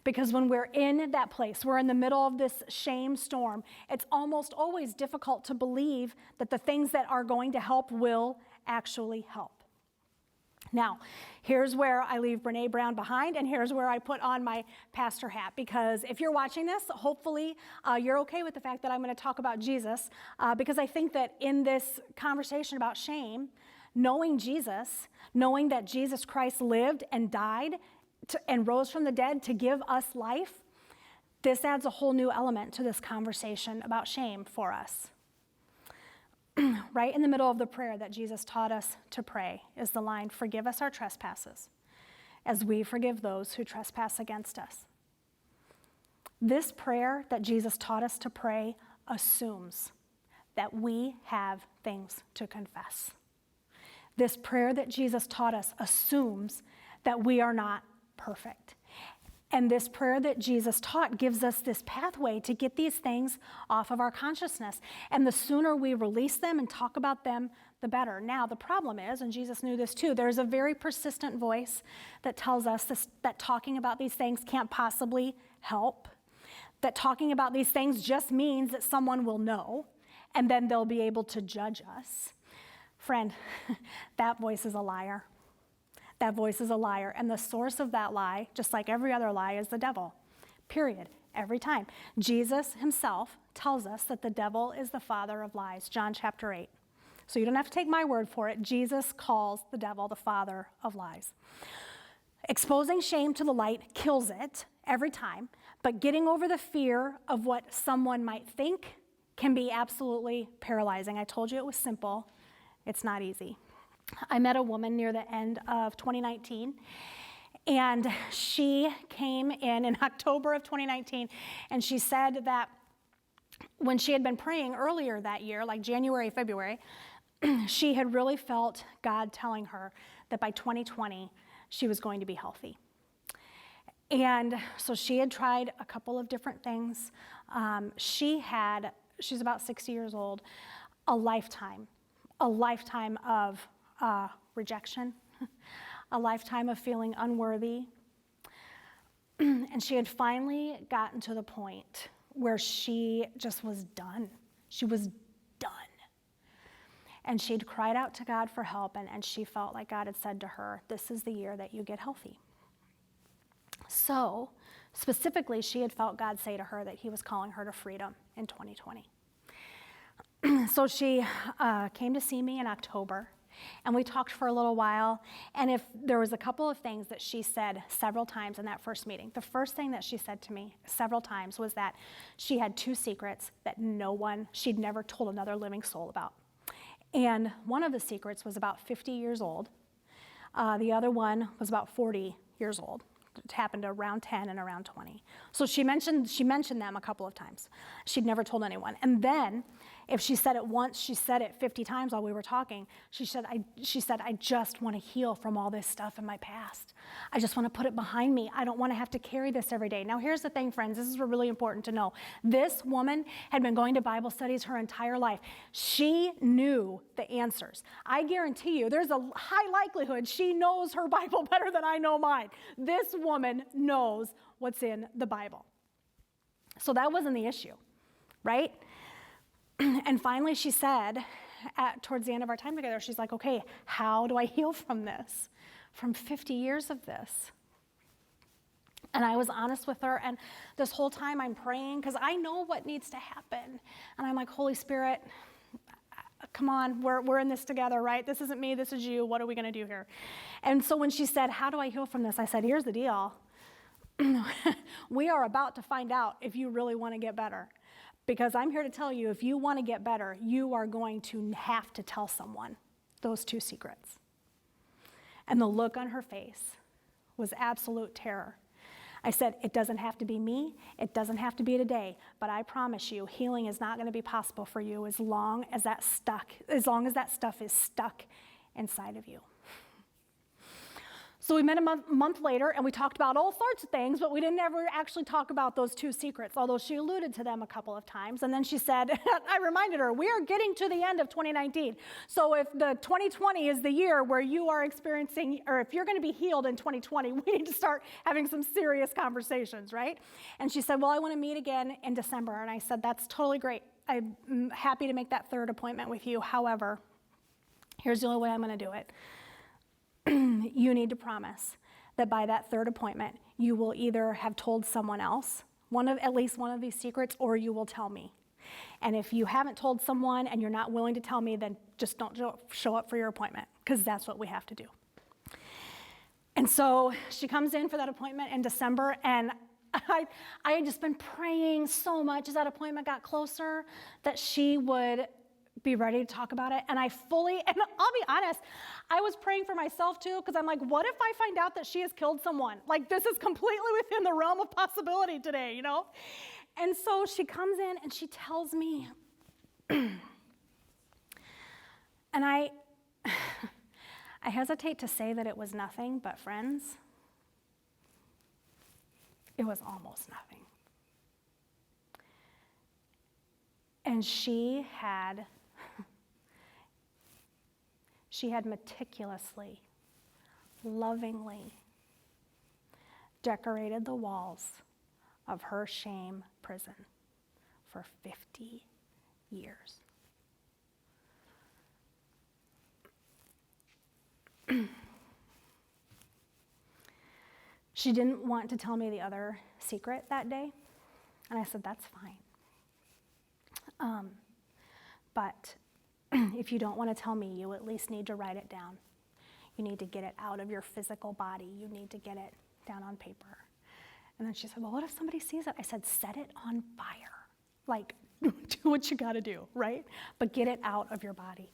Because when we're in that place, we're in the middle of this shame storm, it's almost always difficult to believe that the things that are going to help will actually help. Now, here's where I leave Brene Brown behind, and here's where I put on my pastor hat. Because if you're watching this, hopefully you're okay with the fact that I'm going to talk about Jesus, because I think that in this conversation about shame, knowing Jesus, knowing that Jesus Christ lived and died and rose from the dead to give us life, this adds a whole new element to this conversation about shame for us. Right in the middle of the prayer that Jesus taught us to pray is the line, "Forgive us our trespasses, as we forgive those who trespass against us." This prayer that Jesus taught us to pray assumes that we have things to confess. This prayer that Jesus taught us assumes that we are not perfect. And this prayer that Jesus taught gives us this pathway to get these things off of our consciousness. And the sooner we release them and talk about them, the better. Now, the problem is, and Jesus knew this too, there's a very persistent voice that tells us that talking about these things can't possibly help, that talking about these things just means that someone will know, and then they'll be able to judge us. Friend, that voice is a liar. That voice is a liar. And the source of that lie, just like every other lie, is the devil. Period. Every time. Jesus himself tells us that the devil is the father of lies. John chapter 8. So you don't have to take my word for it. Jesus calls the devil the father of lies. Exposing shame to the light kills it every time, but getting over the fear of what someone might think can be absolutely paralyzing. I told you it was simple. It's not easy. I met a woman near the end of 2019, and she came in October of 2019, and she said that when she had been praying earlier that year, like January, February, she had really felt God telling her that by 2020, she was going to be healthy. And so she had tried a couple of different things. She's about 60 years old, a lifetime of rejection, a lifetime of feeling unworthy. And she had finally gotten to the point where she just was done. She was done. And she'd cried out to God for help, and she felt like God had said to her, "This is the year that you get healthy." So, specifically, she had felt God say to her that he was calling her to freedom in 2020. So she came to see me in October, and we talked for a little while, and if there was a couple of things that she said several times in that first meeting. The first thing that she said to me several times was that she had 2 secrets that she'd never told another living soul about. And one of the secrets was about 50 years old. The other one was about 40 years old. It happened around 10 and around 20. So she mentioned them a couple of times. She'd never told anyone. And then If she said it once, she said it 50 times while we were talking. She said, I just want to heal from all this stuff in my past. I just want to put it behind me. I don't want to have to carry this every day. Now, here's the thing, friends. This is really important to know. This woman had been going to Bible studies her entire life. She knew the answers. I guarantee you, there's a high likelihood she knows her Bible better than I know mine. This woman knows what's in the Bible. So that wasn't the issue, right? And finally she said, towards the end of our time together, she's like, okay, how do I heal from this? From 50 years of this. And I was honest with her, and this whole time I'm praying because I know what needs to happen. And I'm like, Holy Spirit, come on, we're in this together, right? This isn't me, this is you. What are we going to do here? And so when she said, how do I heal from this? I said, here's the deal. We are about to find out if you really want to get better. Because I'm here to tell you, if you want to get better, you are going to have to tell someone those 2 secrets. And the look on her face was absolute terror. I said, it doesn't have to be me, it doesn't have to be today, but I promise you, healing is not going to be possible for you as long as that stuff is stuck inside of you. So we met a month later, and we talked about all sorts of things, but we didn't ever actually talk about those 2 secrets, although she alluded to them a couple of times. And then she said, I reminded her, we are getting to the end of 2019. So if the 2020 is the year where you are experiencing, or if you're going to be healed in 2020, we need to start having some serious conversations, right? And she said, well, I want to meet again in December. And I said, that's totally great. I'm happy to make that 3rd appointment with you. However, here's the only way I'm going to do it. You need to promise that by that 3rd appointment, you will either have told someone else at least one of these secrets, or you will tell me. And if you haven't told someone and you're not willing to tell me, then just don't show up for your appointment, because that's what we have to do. And so she comes in for that appointment in December, and I had just been praying so much as that appointment got closer that she would be ready to talk about it. And and I'll be honest, I was praying for myself too, because I'm like, what if I find out that she has killed someone? Like, this is completely within the realm of possibility today, you know? And so she comes in and she tells me, and I hesitate to say that it was nothing, but friends, it was almost nothing. And she had meticulously, lovingly decorated the walls of her shame prison for 50 years. She didn't want to tell me the other secret that day, and I said, that's fine. But if you don't want to tell me, you at least need to write it down. You need to get it out of your physical body. You need to get it down on paper. And then she said, well, what if somebody sees it? I said, set it on fire. Like, do what you got to do, right? But get it out of your body.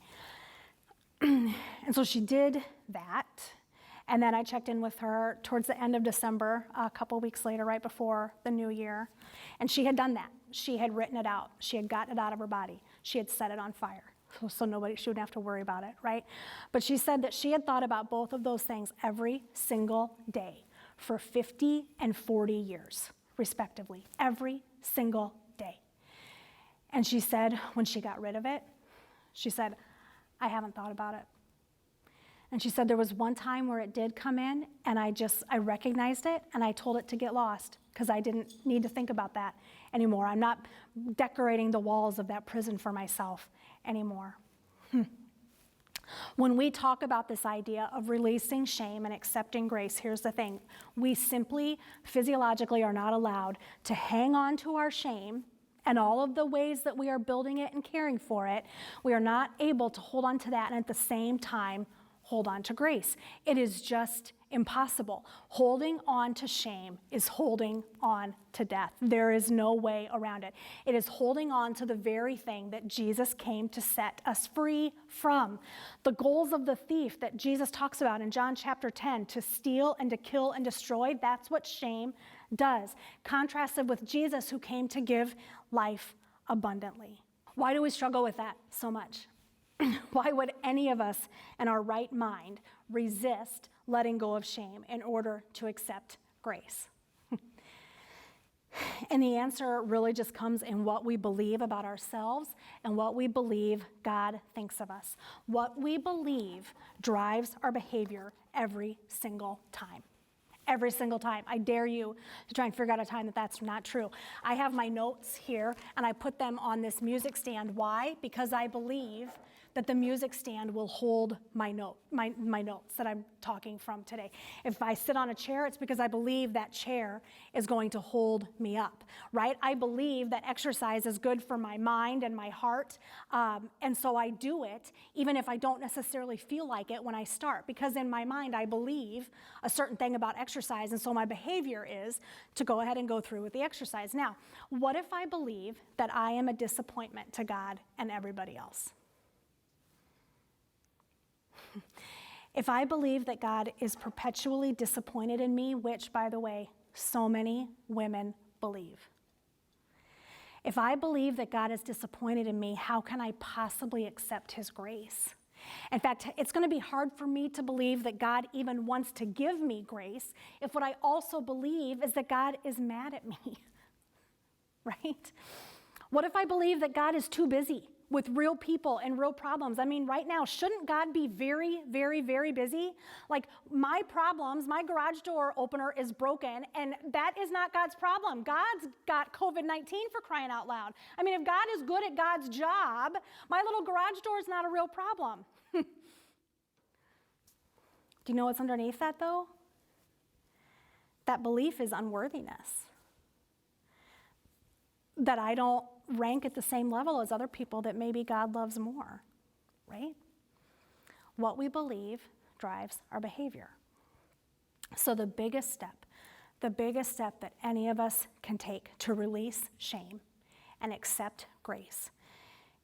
And so she did that. And then I checked in with her towards the end of December, a couple weeks later, right before the new year. And she had done that. She had written it out. She had gotten it out of her body. She had set it on fire. So she wouldn't have to worry about it, right? But she said that she had thought about both of those things every single day for 50 and 40 years, respectively, every single day. And she said when she got rid of it, she said, I haven't thought about it. And she said there was one time where it did come in, and I recognized it, and I told it to get lost because I didn't need to think about that anymore. I'm not decorating the walls of that prison for myself anymore. When we talk about this idea of releasing shame and accepting grace, here's the thing. We simply, physiologically, are not allowed to hang on to our shame and all of the ways that we are building it and caring for it. We are not able to hold on to that and at the same time hold on to grace. It is just impossible. Holding on to shame is holding on to death. There is no way around it. It is holding on to the very thing that Jesus came to set us free from. The goals of the thief that Jesus talks about in John chapter 10, to steal and to kill and destroy, that's what shame does. Contrasted with Jesus, who came to give life abundantly. Why do we struggle with that so much? Why would any of us in our right mind resist letting go of shame in order to accept grace? And the answer really just comes in what we believe about ourselves and what we believe God thinks of us. What we believe drives our behavior every single time. Every single time. I dare you to try and figure out a time that that's not true. I have my notes here, and I put them on this music stand. Why? Because I believe that the music stand will hold my notes that I'm talking from today. If I sit on a chair, it's because I believe that chair is going to hold me up, right? I believe that exercise is good for my mind and my heart, and so I do it even if I don't necessarily feel like it when I start, because in my mind I believe a certain thing about exercise, and so my behavior is to go ahead and go through with the exercise. Now, what if I believe that I am a disappointment to God and everybody else? If I believe that God is perpetually disappointed in me, which, by the way, so many women believe. If I believe that God is disappointed in me, how can I possibly accept his grace? In fact, it's going to be hard for me to believe that God even wants to give me grace if what I also believe is that God is mad at me, right? What if I believe that God is too busy with real people and real problems? I mean, right now, shouldn't God be very, very, very busy? Like, my problems, my garage door opener is broken, and that is not God's problem. God's got COVID-19, for crying out loud. I mean, if God is good at God's job, my little garage door is not a real problem. Do you know what's underneath that, though? That belief is unworthiness. That I don't rank at the same level as other people that maybe God loves more, right? What we believe drives our behavior. So the biggest step that any of us can take to release shame and accept grace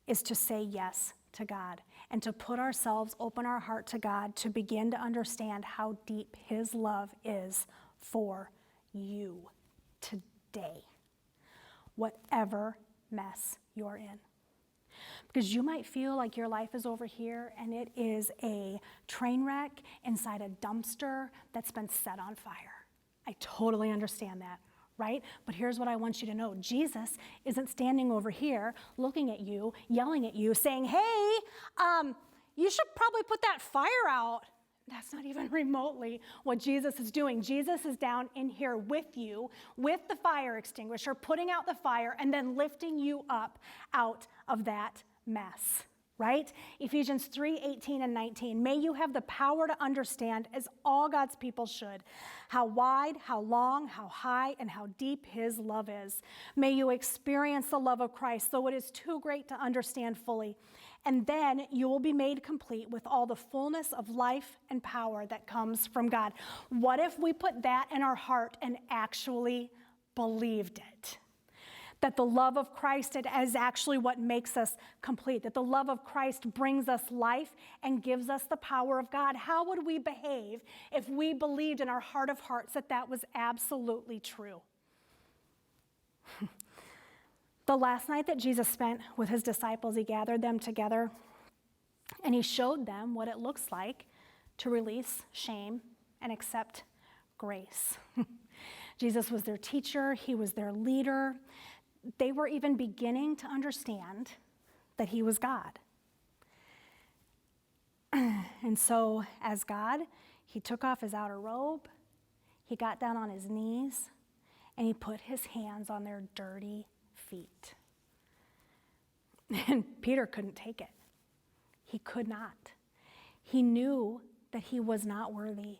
is to say yes to God and to put ourselves, open our heart to God, to begin to understand how deep his love is for you today, whatever mess you're in. Because you might feel like your life is over here and it is a train wreck inside a dumpster that's been set on fire. I totally understand that, right? But here's what I want you to know. Jesus isn't standing over here looking at you, yelling at you, saying, hey, you should probably put that fire out. That's not even remotely what Jesus is doing. Jesus is down in here with you, with the fire extinguisher, putting out the fire, and then lifting you up out of that mess, right? Ephesians 3, 18 and 19. May you have the power to understand, as all God's people should, how wide, how long, how high, and how deep his love is. May you experience the love of Christ, though it is too great to understand fully. And then you will be made complete with all the fullness of life and power that comes from God. What if we put that in our heart and actually believed it? That the love of Christ is actually what makes us complete. That the love of Christ brings us life and gives us the power of God. How would we behave if we believed in our heart of hearts that that was absolutely true? The last night that Jesus spent with his disciples, he gathered them together and he showed them what it looks like to release shame and accept grace. Jesus was their teacher, he was their leader. They were even beginning to understand that he was God. And so, as God, he took off his outer robe, he got down on his knees, and he put his hands on their dirty feet. And Peter couldn't take it. He could not. He knew that he was not worthy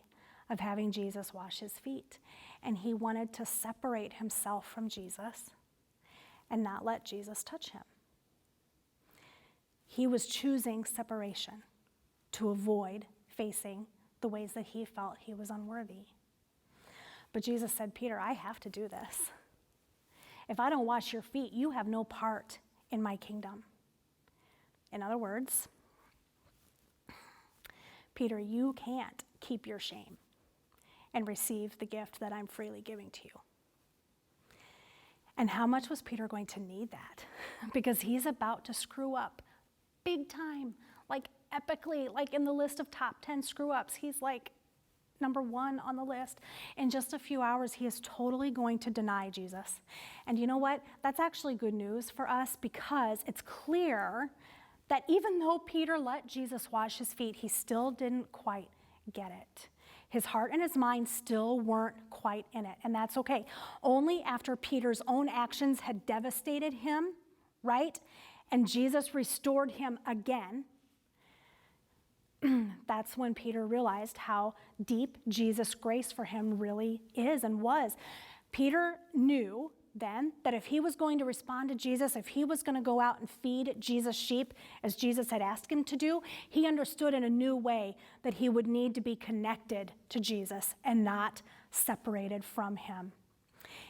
of having Jesus wash his feet. And he wanted to separate himself from Jesus and not let Jesus touch him. He was choosing separation to avoid facing the ways that he felt he was unworthy. But Jesus said, Peter, I have to do this. If I don't wash your feet, you have no part in my kingdom. In other words, Peter, you can't keep your shame and receive the gift that I'm freely giving to you. And how much was Peter going to need that? Because he's about to screw up big time, like epically, like in the list of top 10 screw ups. He's like number 1 on the list. In just a few hours, he is totally going to deny Jesus. And you know what? That's actually good news for us, because it's clear that even though Peter let Jesus wash his feet, he still didn't quite get it. His heart and his mind still weren't quite in it, and that's okay. Only after Peter's own actions had devastated him, right? And Jesus restored him again, that's when Peter realized how deep Jesus' grace for him really is and was. Peter knew then that if he was going to respond to Jesus, if he was going to go out and feed Jesus' sheep as Jesus had asked him to do, he understood in a new way that he would need to be connected to Jesus and not separated from him.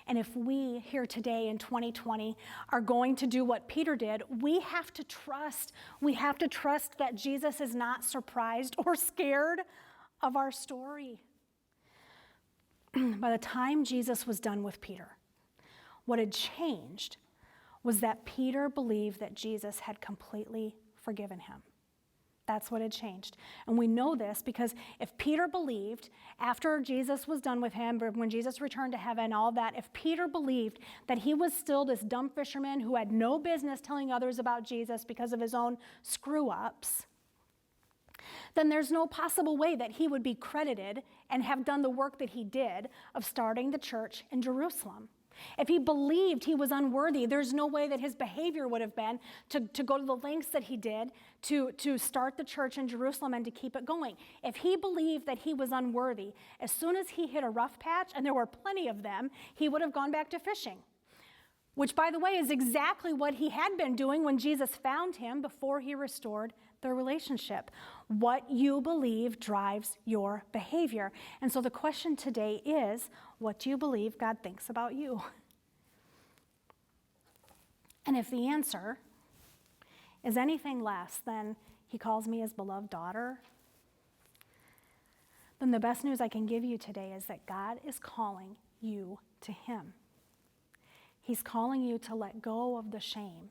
And if we here today in 2020 are going to do what Peter did, we have to trust. We have to trust that Jesus is not surprised or scared of our story. By the time Jesus was done with Peter, what had changed was that Peter believed that Jesus had completely forgiven him. That's what had changed. And we know this because if Peter believed, after Jesus was done with him, when Jesus returned to heaven, all that, if Peter believed that he was still this dumb fisherman who had no business telling others about Jesus because of his own screw-ups, then there's no possible way that he would be credited and have done the work that he did of starting the church in Jerusalem. If he believed he was unworthy, there's no way that his behavior would have been to go to the lengths that he did to start the church in Jerusalem and to keep it going. If he believed that he was unworthy, as soon as he hit a rough patch, and there were plenty of them, he would have gone back to fishing. Which, by the way, is exactly what he had been doing when Jesus found him before he restored their relationship. What you believe drives your behavior. And so the question today is, what do you believe God thinks about you? And if the answer is anything less than he calls me his beloved daughter, then the best news I can give you today is that God is calling you to him. He's calling you to let go of the shame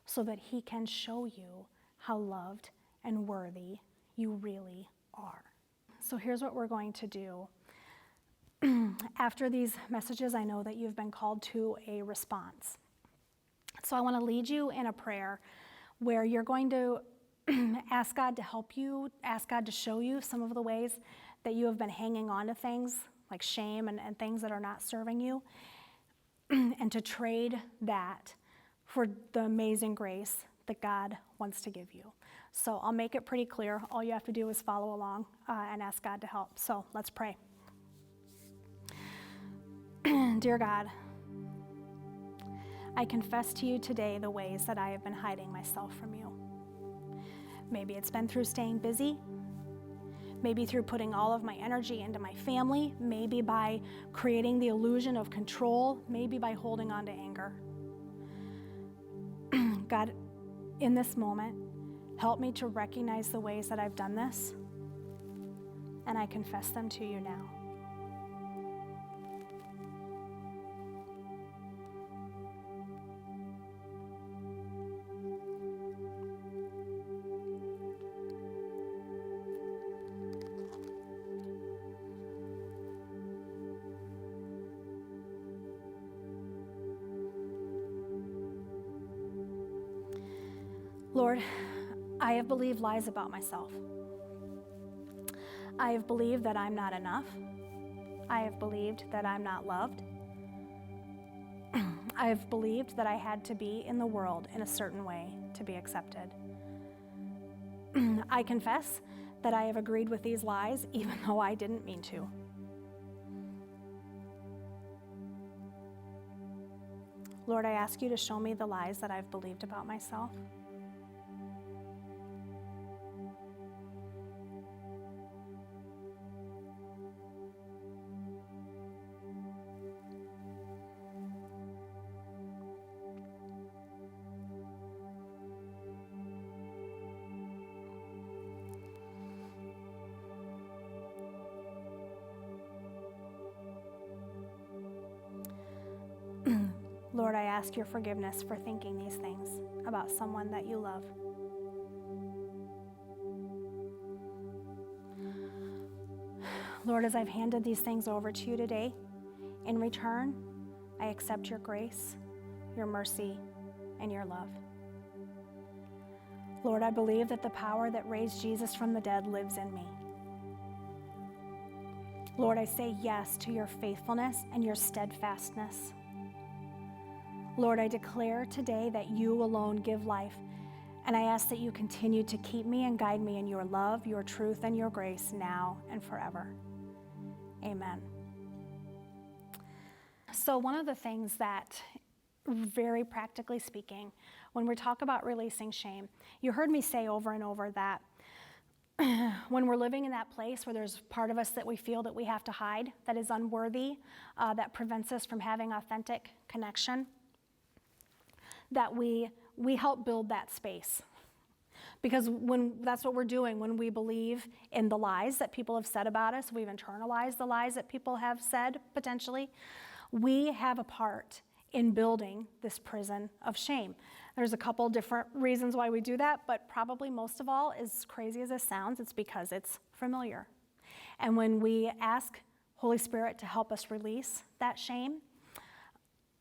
so that he can show you how loved and worthy you really are. So here's what we're going to do. After these messages, I know that you've been called to a response. So I want to lead you in a prayer where you're going to ask God to help you, ask God to show you some of the ways that you have been hanging on to things like shame and things that are not serving you, and to trade that for the amazing grace that God wants to give you. So I'll make it pretty clear. All you have to do is follow along and ask God to help. So let's pray. Dear God, I confess to you today the ways that I have been hiding myself from you. Maybe it's been through staying busy, maybe through putting all of my energy into my family, maybe by creating the illusion of control, maybe by holding on to anger. God, in this moment, help me to recognize the ways that I've done this, and I confess them to you now. Lord, I have believed lies about myself. I have believed that I'm not enough. I have believed that I'm not loved. I have believed that I had to be in the world in a certain way to be accepted. I confess that I have agreed with these lies even though I didn't mean to. Lord, I ask you to show me the lies that I've believed about myself. Lord, I ask your forgiveness for thinking these things about someone that you love. Lord, as I've handed these things over to you today, in return, I accept your grace, your mercy, and your love. Lord, I believe that the power that raised Jesus from the dead lives in me. Lord, I say yes to your faithfulness and your steadfastness. Lord, I declare today that you alone give life, and I ask that you continue to keep me and guide me in your love, your truth, and your grace now and forever. Amen. So one of the things that, very practically speaking, when we talk about releasing shame, you heard me say over and over that when we're living in that place where there's part of us that we feel that we have to hide, that is unworthy, that prevents us from having authentic connection, that we help build that space. Because that's what we're doing when we believe in the lies that people have said about us, we've internalized the lies that people have said, potentially, we have a part in building this prison of shame. There's a couple different reasons why we do that, but probably most of all, as crazy as this sounds, it's because it's familiar. And when we ask Holy Spirit to help us release that shame,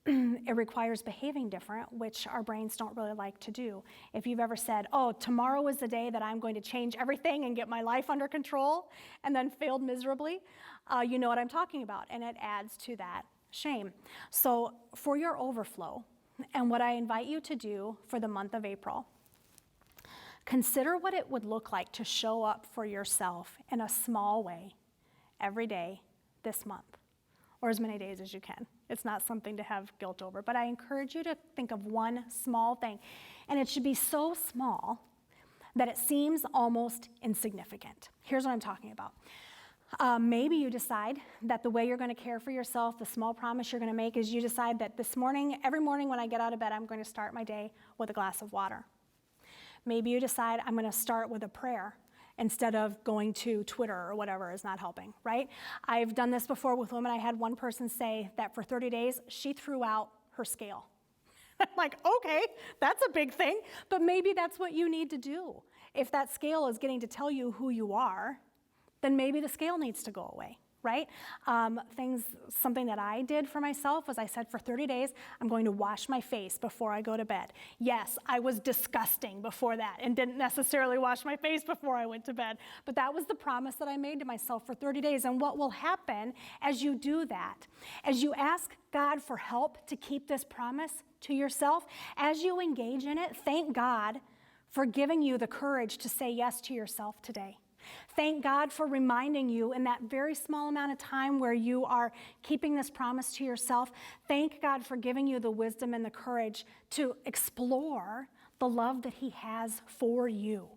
it requires behaving different, which our brains don't really like to do. If you've ever said, oh, tomorrow is the day that I'm going to change everything and get my life under control, and then failed miserably, you know what I'm talking about, and it adds to that shame. So for your overflow, and what I invite you to do for the month of April, consider what it would look like to show up for yourself in a small way every day this month, or as many days as you can. It's not something to have guilt over, but I encourage you to think of one small thing, and it should be so small that it seems almost insignificant. Here's what I'm talking about. Maybe you decide that the way you're going to care for yourself, the small promise you're going to make is you decide that this morning, every morning when I get out of bed, I'm going to start my day with a glass of water. Maybe you decide I'm going to start with a prayer instead of going to Twitter or whatever is not helping, right? I've done this before with women. I had one person say that for 30 days, she threw out her scale. I'm like, okay, that's a big thing, but maybe that's what you need to do. If that scale is getting to tell you who you are, then maybe the scale needs to go away, right? Something that I did for myself was I said for 30 days, I'm going to wash my face before I go to bed. Yes, I was disgusting before that and didn't necessarily wash my face before I went to bed, but that was the promise that I made to myself for 30 days. And what will happen as you do that, as you ask God for help to keep this promise to yourself, as you engage in it, thank God for giving you the courage to say yes to yourself today. Thank God for reminding you in that very small amount of time where you are keeping this promise to yourself. Thank God for giving you the wisdom and the courage to explore the love that He has for you.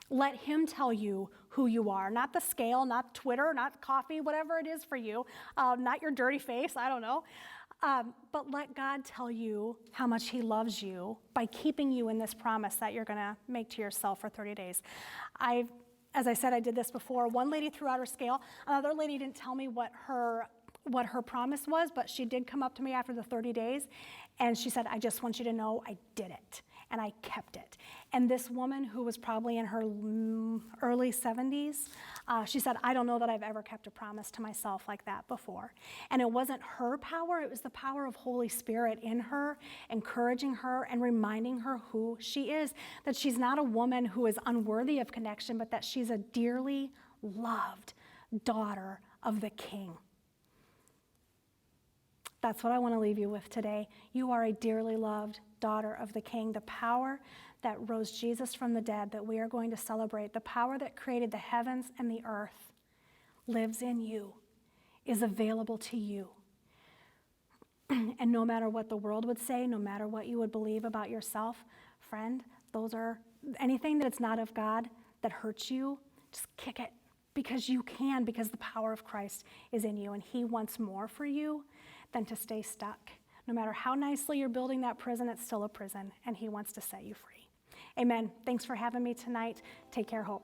Let Him tell you who you are, not the scale, not Twitter, not coffee, whatever it is for you, not your dirty face, I don't know. But let God tell you how much He loves you by keeping you in this promise that you're going to make to yourself for 30 days. As I said, I did this before. One lady threw out her scale. Another lady didn't tell me what her promise was, but she did come up to me after the 30 days, and she said, I just want you to know I did it, and I kept it. And this woman, who was probably in her early 70s, she said, I don't know that I've ever kept a promise to myself like that before. And it wasn't her power, it was the power of Holy Spirit in her, encouraging her and reminding her who she is, that she's not a woman who is unworthy of connection, but that she's a dearly loved daughter of the King. That's what I want to leave you with today. You are a dearly loved daughter of the King. The power that rose Jesus from the dead that we are going to celebrate, the power that created the heavens and the earth, lives in you, is available to you. And no matter what the world would say, no matter what you would believe about yourself, friend, anything that's not of God that hurts you, just kick it, because you can, because the power of Christ is in you, and He wants more for you than to stay stuck. No matter how nicely you're building that prison, it's still a prison, and He wants to set you free. Amen. Thanks for having me tonight. Take care, Hope.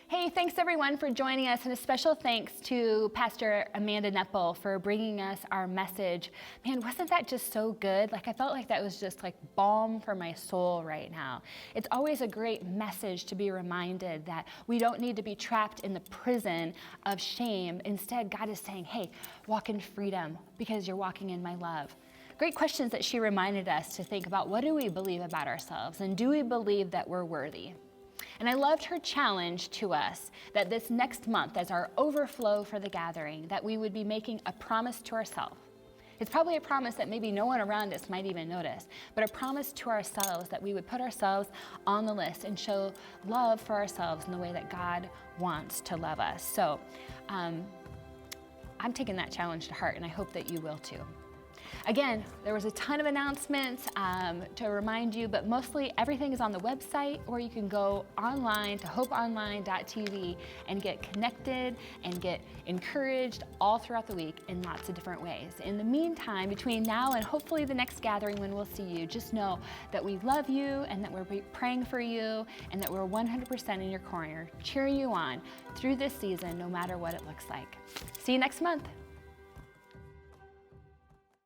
Hey, thanks everyone for joining us, and a special thanks to Pastor Amanda Neppl for bringing us our message. Man, wasn't that just so good? I felt like that was just balm for my soul right now. It's always a great message to be reminded that we don't need to be trapped in the prison of shame. Instead, God is saying, hey, walk in freedom because you're walking in my love. Great questions that she reminded us to think about. What do we believe about ourselves, and do we believe that we're worthy? And I loved her challenge to us that this next month, as our overflow for the gathering, that we would be making a promise to ourselves. It's probably a promise that maybe no one around us might even notice, but a promise to ourselves that we would put ourselves on the list and show love for ourselves in the way that God wants to love us. So I'm taking that challenge to heart, and I hope that you will too. Again, there was a ton of announcements to remind you, but mostly everything is on the website, or you can go online to hopeonline.tv and get connected and get encouraged all throughout the week in lots of different ways. In the meantime, between now and hopefully the next gathering when we'll see you, just know that we love you and that we're praying for you and that we're 100% in your corner, cheering you on through this season, no matter what it looks like. See you next month.